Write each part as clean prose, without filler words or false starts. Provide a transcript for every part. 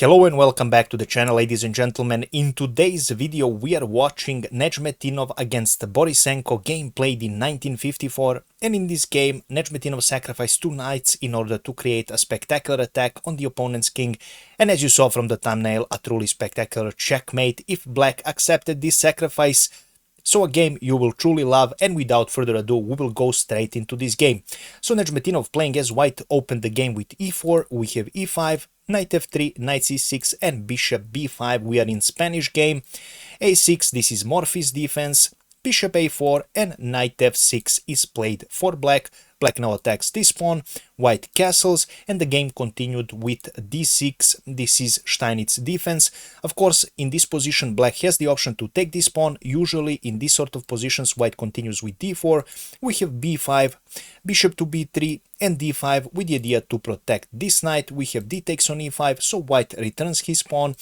Hello and welcome back to the channel, ladies and gentlemen. In today's video we are watching Nezhmetdinov against Borisenko, game played in 1954, and in this game Nezhmetdinov sacrificed 2 knights in order to create a spectacular attack on the opponent's king, and as you saw from the thumbnail, a truly spectacular checkmate if black accepted this sacrifice. So a game you will truly love, and without further ado we will go straight into this game. So Nezhmetdinov, playing as white, opened the game with e4, we have e5, knight f3, knight c6 and bishop b5, we are in Spanish game, a6, this is Morphy's defense, bishop a4 and knight f6 is played for black. Black now attacks this pawn, white castles, and the game continued with d6, this is Steinitz defense. Of course, in this position black has the option to take this pawn. Usually in this sort of positions white continues with d4, we have b5, bishop to b3 and d5 with the idea to protect this knight. We have d takes on e5, so white returns his pawn,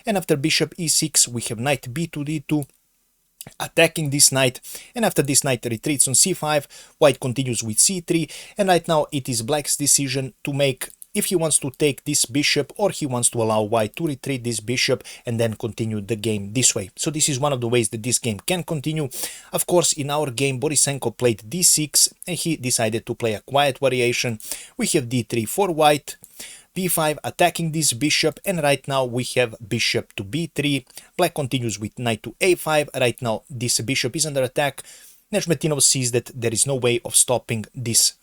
and after bishop e6 we have knight b to d2, attacking this knight, and after this knight retreats on c5, white continues with c3, and right now it is black's decision to make if he wants to take this bishop or he wants to allow white to retreat this bishop and then continue the game this way. So this is one of the ways that this game can continue. Of course, in our game Borisenko played d6 and he decided to play a quiet variation. We have d3 for white, b5 attacking this bishop, and right now we have bishop to b3. Black continues with knight to a5. Right now this bishop is under attack. Nezhmetdinov sees that there is no way of stopping this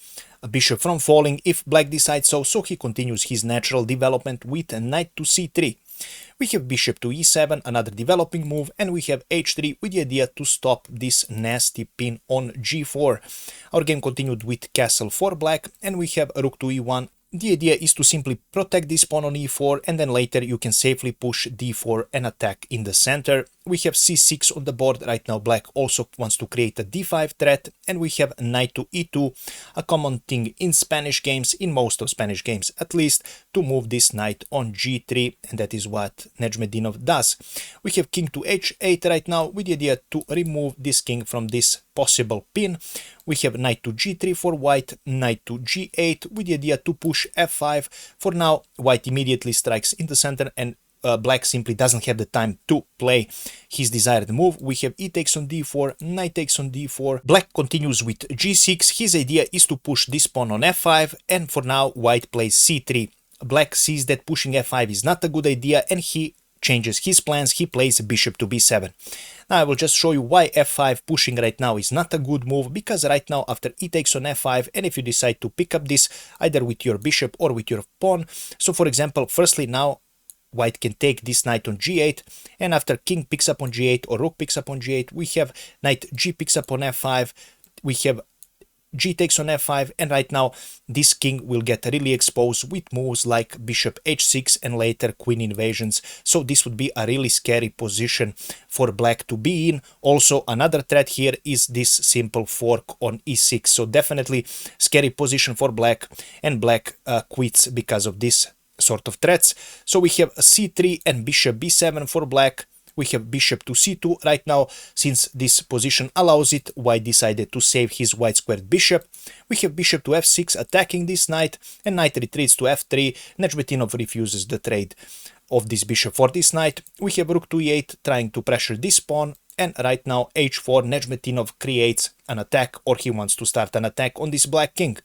bishop from falling if black decides so, so he continues his natural development with a knight to c3. We have bishop to e7, another developing move, and we have h3 with the idea to stop this nasty pin on g4. Our game continued with castle for black, and we have rook to e1. The idea is to simply protect this pawn on e4, and then later you can safely push d4 and attack in the center. We have c6 on the board. Right now black also wants to create a d5 threat, and we have knight to e2, a common thing in Spanish games, in most of Spanish games at least, to move this knight on g3, and that is what Nezhmetdinov does. We have king to h8 right now with the idea to remove this king from this possible pin. We have knight to g3 for white, knight to g8 with the idea to push f5. For now white immediately strikes in the center, and black simply doesn't have the time to play his desired move. We have e takes on d4, knight takes on d4. Black continues with g6. His idea is to push this pawn on f5, and for now white plays c3. Black sees that pushing f5 is not a good idea, and he changes his plans. He plays bishop to b7. Now I will just show you why f5 pushing right now is not a good move, because right now after e takes on f5, and if you decide to pick up this either with your bishop or with your pawn, so for example, firstly now white can take this knight on g8, and after king picks up on g8 or rook picks up on g8, we have knight g picks up on f5, we have g takes on f5, and right now this king will get really exposed with moves like bishop h6 and later queen invasions. So this would be a really scary position for black to be in. Also another threat here is this simple fork on e6, so definitely scary position for black, and black quits because of this sort of threats. So we have c3 and bishop b7 for black. We have bishop to c2 right now. Since this position allows it, white decided to save his white squared bishop. We have bishop to f6 attacking this knight, and knight retreats to f3. Nezhmetdinov refuses the trade of this bishop for this knight. We have rook to e8 trying to pressure this pawn, and right now h4, Nezhmetdinov creates an attack, or he wants to start an attack on this black king.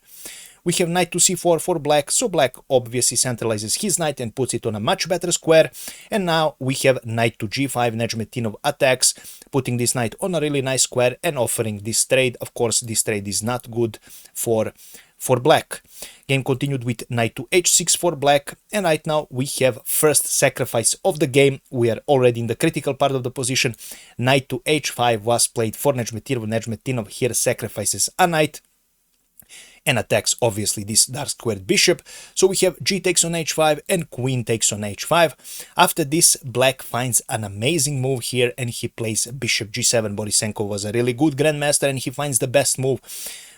We have knight to c4 for black, so black obviously centralizes his knight and puts it on a much better square. And now we have knight to g5, Nezhmetdinov attacks, putting this knight on a really nice square and offering this trade. Of course, this trade is not good for black. Game continued with knight to h6 for black, and right now we have first sacrifice of the game. We are already in the critical part of the position. Knight to h5 was played for Nezhmetdinov. Nezhmetdinov here sacrifices a knight and attacks obviously this dark squared bishop. So we have g takes on h5 and queen takes on h5. After this, black finds an amazing move here and he plays bishop g7. Borisenko was a really good grandmaster and he finds the best move.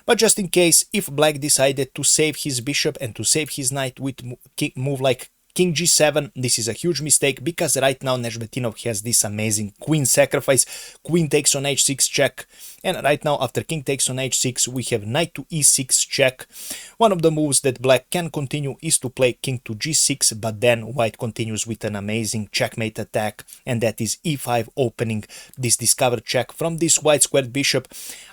But just in case, if black decided to save his bishop and to save his knight with move like king g7, this is a huge mistake because right now Nezhmetdinov has this amazing queen sacrifice, queen takes on h6 check, and right now after king takes on h6 we have knight to e6 check. One of the moves that black can continue is to play king to g6, but then white continues with an amazing checkmate attack, and that is e5, opening this discovered check from this white squared bishop.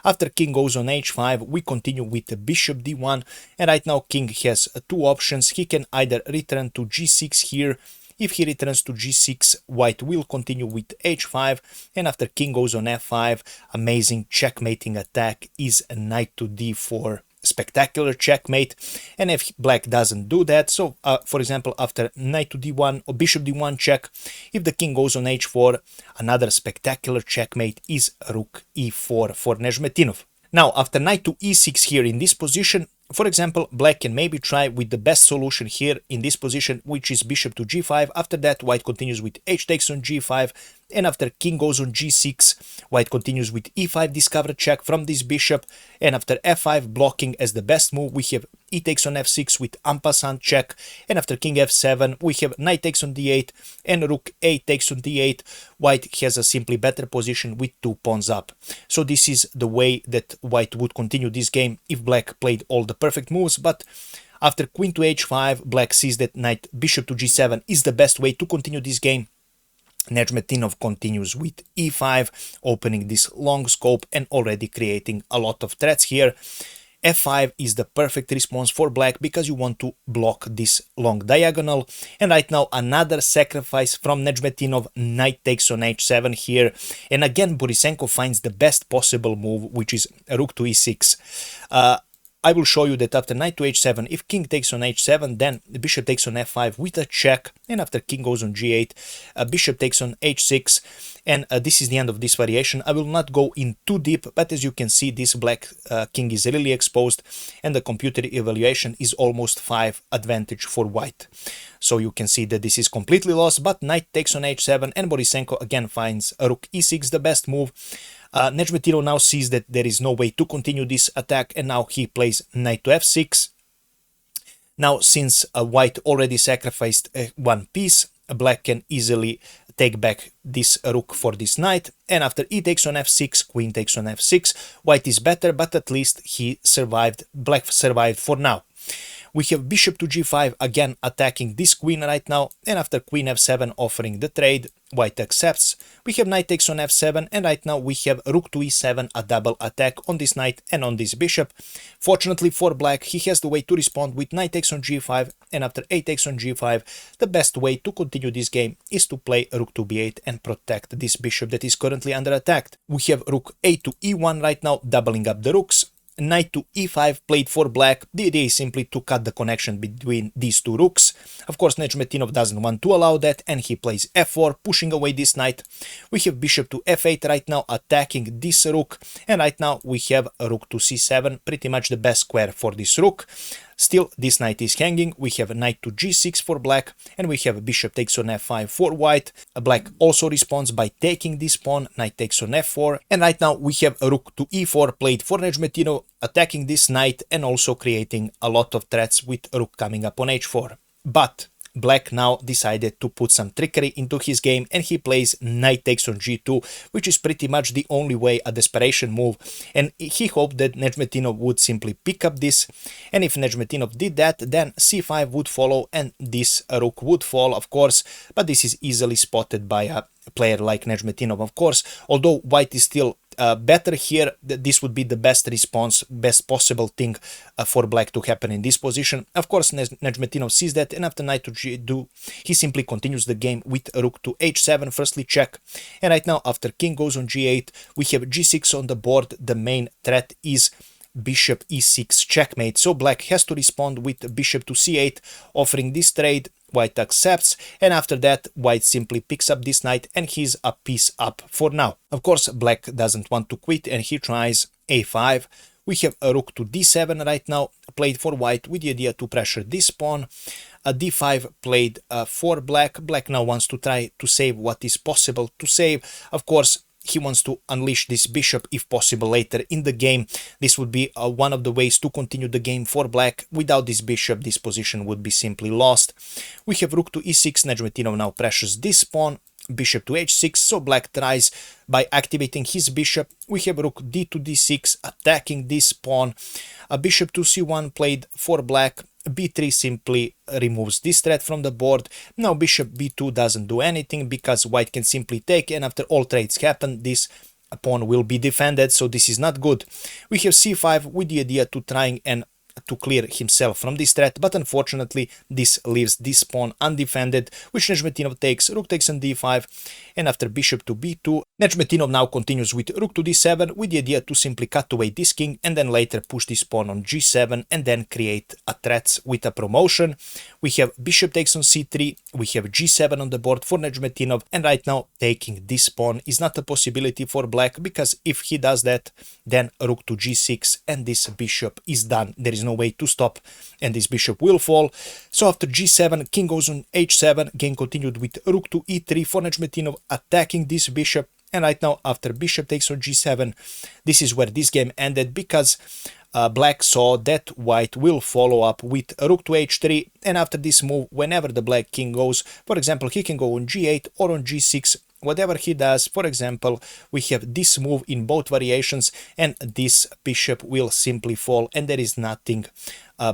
After king goes on h5 we continue with bishop d1, and right now king has two options. He can either return to g6 here. If he returns to g6, white will continue with h5, and after king goes on f5, amazing checkmating attack is knight to d4, spectacular checkmate. And if black doesn't do that, so for example after knight to d1 or bishop d1 check, if the king goes on h4, another spectacular checkmate is rook e4 for Nezhmetdinov. Now after knight to e6 here in this position, for example, black can maybe try with the best solution here in this position, which is bishop to g5. After that, white continues with h takes on g5, and after king goes on g6, white continues with e5 discovered check from this bishop, and after f5 blocking as the best move, we have e takes on f6 with en passant check, and after king f7, we have knight takes on d8 and rook a takes on d8. White has a simply better position with 2 pawns up. So this is the way that white would continue this game if black played all the perfect moves, but after queen to h5, black sees that knight bishop to g7 is the best way to continue this game. Nezhmetdinov continues with e5, opening this long scope and already creating a lot of threats here. f5 is the perfect response for black because you want to block this long diagonal, and right now another sacrifice from Nezhmetdinov, knight takes on h7 here, and again Borisenko finds the best possible move, which is rook to e6. I will show you that after knight to h7, if king takes on h7, then the bishop takes on f5 with a check, and after king goes on g8, bishop takes on h6, and this is the end of this variation. I will not go in too deep, but as you can see, this black king is really exposed, and the computer evaluation is almost 5 advantage for white. So you can see that this is completely lost, but knight takes on h7, and Borisenko again finds rook e6 the best move. Nezhmetdinov now sees that there is no way to continue this attack, and now he plays knight to f6. Now, since white already sacrificed one piece, black can easily take back this rook for this knight, and after e takes on f6, queen takes on f6. White is better, but at least he survived. Black survived for now. We have bishop to g5 again attacking this queen right now, and after queen f7 offering the trade, white accepts. We have knight takes on f7, and right now we have rook to e7, a double attack on this knight and on this bishop. Fortunately for black, he has the way to respond with knight takes on g5, and after a takes on g5, the best way to continue this game is to play rook to b8 and protect this bishop that is currently under attack. We have rook a to e1 right now, doubling up the rooks. Knight to e5 played for black. The idea is simply to cut the connection between these two rooks. Of course, Nezhmetdinov doesn't want to allow that, and he plays f4, pushing away this knight. We have bishop to f8 right now, attacking this rook, and right now we have rook to c7, pretty much the best square for this rook. Still, this knight is hanging. We have a knight to g6 for black, and we have bishop takes on f5 for white. Black also responds by taking this pawn, knight takes on f4, and right now we have a rook to e4 played for Nezhmetdinov, attacking this knight and also creating a lot of threats with rook coming up on h4. But black now decided to put some trickery into his game, and he plays knight takes on g2, which is pretty much the only way, a desperation move, and he hoped that Nezhmetdinov would simply pick up this, and if Nezhmetdinov did that, then c5 would follow and this rook would fall, of course, but this is easily spotted by a player like Nezhmetdinov, of course. Although white is still better here, this would be the best response, best possible thing for black to happen in this position. Of course, Nezhmetdinov sees that, and after knight to g2, he simply continues the game with rook to h7, firstly check, and right now after king goes on g8, we have g6 on the board. The main threat is bishop e6 checkmate, so black has to respond with bishop to c8, offering this trade. White accepts, and after that white simply picks up this knight and he's a piece up for now. Of course, black doesn't want to quit and he tries a5. We have a rook to d7 right now, played for white with the idea to pressure this pawn. A d5 played for black. Black now wants to try to save what is possible to save. Of course, he wants to unleash this bishop if possible later in the game. This would be one of the ways to continue the game for black. Without this bishop, this position would be simply lost. We have rook to e6, Nezhmetdinov now pressures this pawn, bishop to h6, so black tries by activating his bishop. We have rook d to d6, attacking this pawn. A bishop to c1 played for black. b3 simply removes this threat from the board. Now bishop b2 doesn't do anything because white can simply take, and after all trades happen, this pawn will be defended, so this is not good. We have c5 with the idea to trying and to clear himself from this threat, but unfortunately this leaves this pawn undefended, which Nezhmetdinov takes. Rook takes on d5, and after bishop to b2, Nezhmetdinov now continues with rook to d7 with the idea to simply cut away this king and then later push this pawn on g7 and then create a threat with a promotion. We have bishop takes on c3, we have g7 on the board for Nezhmetdinov, and right now taking this pawn is not a possibility for black, because if he does that, then rook to g6 and this bishop is done. There is no way to stop, and this bishop will fall. So after g7, king goes on h7, game continued with rook to e3 for Nezhmetdinov, attacking this bishop. And right now, after bishop takes on g7, this is where this game ended, because black saw that white will follow up with rook to h3, and after this move, whenever the black king goes, for example, he can go on g8 or on g6, whatever he does. For example, we have this move in both variations, and this bishop will simply fall, and there is nothing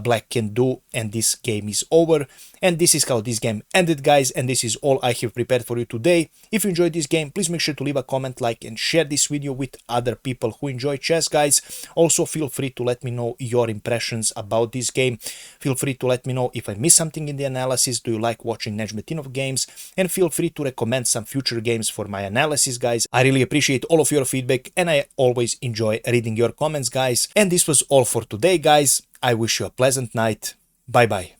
black can do, and this game is over. And this is how this game ended, guys, and this is all I have prepared for you today. If you enjoyed this game, please make sure to leave a comment, like, and share this video with other people who enjoy chess, guys. Also, feel free to let me know your impressions about this game. Feel free to let me know if I missed something in the analysis. Do you like watching Nezhmetdinov games? And feel free to recommend some future games for my analysis, guys. I really appreciate all of your feedback, and I always enjoy reading your comments, guys. And this was all for today, guys. I wish you a pleasant night. Bye bye.